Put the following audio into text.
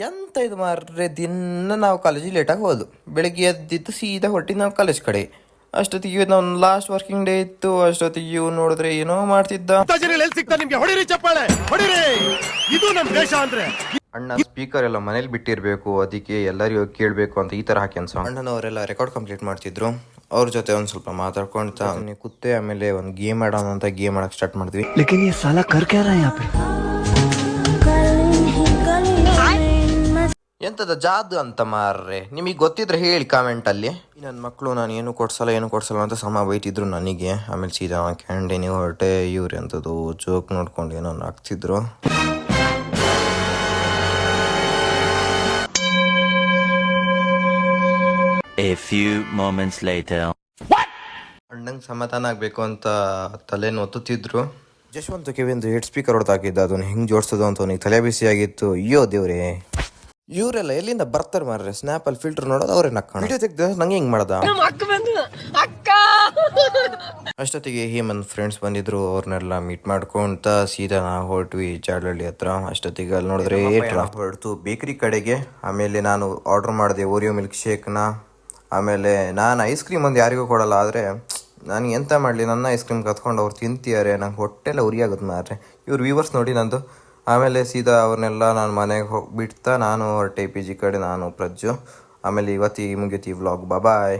ಎಂತ ಇದು ಮಾರ್ರೆ, ದಿನ ನಾವು ಕಾಲೇಜಿಗೆ ಲೇಟಾಗಿ ಹೋದು. ಬೆಳಿಗ್ಗೆ ಎದ್ದಿದ್ದು ಸೀದಾ ಹೊಟ್ಟಿದ್ದು ನಾವು ಕಾಲೇಜ್ ಕಡೆ. ಅಷ್ಟೊತ್ತಿಗೆ ನಾವು ಲಾಸ್ಟ್ ವರ್ಕಿಂಗ್ ಡೇ ಇತ್ತು. ಅಷ್ಟೊತ್ತಿಗೆ ಇವ್ ನೋಡಿದ್ರೆ ಏನೋ ಮಾಡ್ತಿದ್ದ. ಅಣ್ಣ ಸ್ಪೀಕರ್ ಎಲ್ಲ ಮನೇಲಿ ಬಿಟ್ಟಿರ್ಬೇಕು, ಅದಕ್ಕೆ ಎಲ್ಲರಿಗೂ ಕೇಳಬೇಕು ಅಂತ ಈ ತರ ಹಾಕಿ ಅನ್ಸ. ಅಣ್ಣನವರೆಲ್ಲ ರೆಕಾರ್ಡ್ ಕಂಪ್ಲೀಟ್ ಮಾಡ್ತಿದ್ರು. ಅವ್ರ ಜೊತೆ ಒಂದ್ ಸ್ವಲ್ಪ ಮಾತಾಡ್ಕೊಂತ ಕೂತೆ. ಆಮೇಲೆ ಒಂದು ಗೇಮ್ ಆಡೋಣ ಅಂತ ಗೇಮ್ ಆಡಕ್ ಸ್ಟಾರ್ಟ್ ಮಾಡಿದ್ವಿ. ಎಂತದ ಜಾದು ಅಂತ ಮಾರ್ರೆ, ನಿಮಗೆ ಗೊತ್ತಿದ್ರೆ ಹೇಳಿ ಕಾಮೆಂಟ್ ಅಲ್ಲಿ. ನನ್ನ ಮಕ್ಕಳು ನಾನು ಏನು ಕೊಡ್ಸಲ್ಲ ಅಂತ ಸಮ ಬೈತಿದ್ರು ನನಗೆ. ಆಮೇಲೆ ಸೀದಾ ಕ್ಯಾಂಟೀನಿಗೆ ಹೊರಟೆ. ಇವ್ರು ಎಂಥದ್ದು ಜೋಕ್ ನೋಡ್ಕೊಂಡು ಏನೋ ಆಗ್ತಿದ್ರು. A few moments later. ಅಣ್ಣಂಗೆ ಸಮಾಧಾನ ಆಗ್ಬೇಕು ಅಂತ ತಲೆನ ಒತ್ತುತ್ತಿದ್ರು. ಜಶ್ವಂತ್ ಕೆವಿಂದು ಹೆಡ್ ಸ್ಪೀಕರ್ ಹೊಡೆದಾಕಿದ್ದ. ಅದನ್ನ ಹೆಂಗ್ ಜೋಡಿಸೋದು ಅಂತ ಅವನಿಗೆ ತಲೆ ಬಿಸಿ ಆಗಿತ್ತು. ಅಯ್ಯೋ ದೇವ್ರೇ, ಇವರೆಲ್ಲ ಎಲ್ಲಿಂದ ಬರ್ತಾರೆ ಮಾರ್ರೆ. ಸ್ನ್ಯಾಪ್ ಅಲ್ಲಿ ಫಿಲ್ಟರ್ ನೋಡೋದು ಅವ್ರೆ ನಕ್ಕ ವಿಡಿಯೋ ತೆಗ್ದ ನಂಗೆ ಹಿಂಗ್ ಮಾಡ್ದ. ಅಷ್ಟೊತ್ತಿಗೆ ಹೇಮಂತ್ ಫ್ರೆಂಡ್ಸ್ ಬಂದಿದ್ರು. ಅವ್ರನ್ನೆಲ್ಲ ಮೀಟ್ ಮಾಡ್ಕೊಂತ ಸೀದಾ ನಾವು ಹೊರಟ್ವಿ ಜಾಡಹಳ್ಳಿ ಹತ್ರ. ಅಷ್ಟೊತ್ತಿಗೆ ಅಲ್ಲಿ ನೋಡಿದ್ರೆ ಹೊರಟು ಬೇಕರಿ ಕಡೆಗೆ. ಆಮೇಲೆ ನಾನು ಆರ್ಡರ್ ಮಾಡಿದೆ ಓರಿಯೋ ಮಿಲ್ಕ್ ಶೇಕ್ನ. ಆಮೇಲೆ ನಾನು ಐಸ್ ಕ್ರೀಮ್ ಒಂದು ಯಾರಿಗೂ ಕೊಡಲ್ಲ, ಆದರೆ ನಾನು ಎಂತ ಮಾಡಲಿ, ನನ್ನ ಐಸ್ ಕ್ರೀಮ್ ಕತ್ಕೊಂಡು ಅವ್ರು ತಿಂತಿದ್ದಾರೆ. ನಂಗೆ ಹೊಟ್ಟೆಲ್ಲ ಉರಿಯಾಗುತ್ತೆ ಮಾರ್ರೆ. ಇವ್ರು ವ್ಯೂವರ್ಸ್ ನೋಡಿ ನಂದು. ಆಮೇಲೆ ಸೀದಾ ಅವ್ರನ್ನೆಲ್ಲ ನಾನು ಮನೆಗೆ ಹೋಗಿಬಿಡ್ತಾ ನಾನು ಹೊರಟೆ PG ಕಡೆ, ನಾನು ಪ್ರಜ್ಜು. ಆಮೇಲೆ ಇವತ್ತಿಗೆ ಮುಗೀತಿ ವ್ಲಾಗ್. ಬಾಯ್.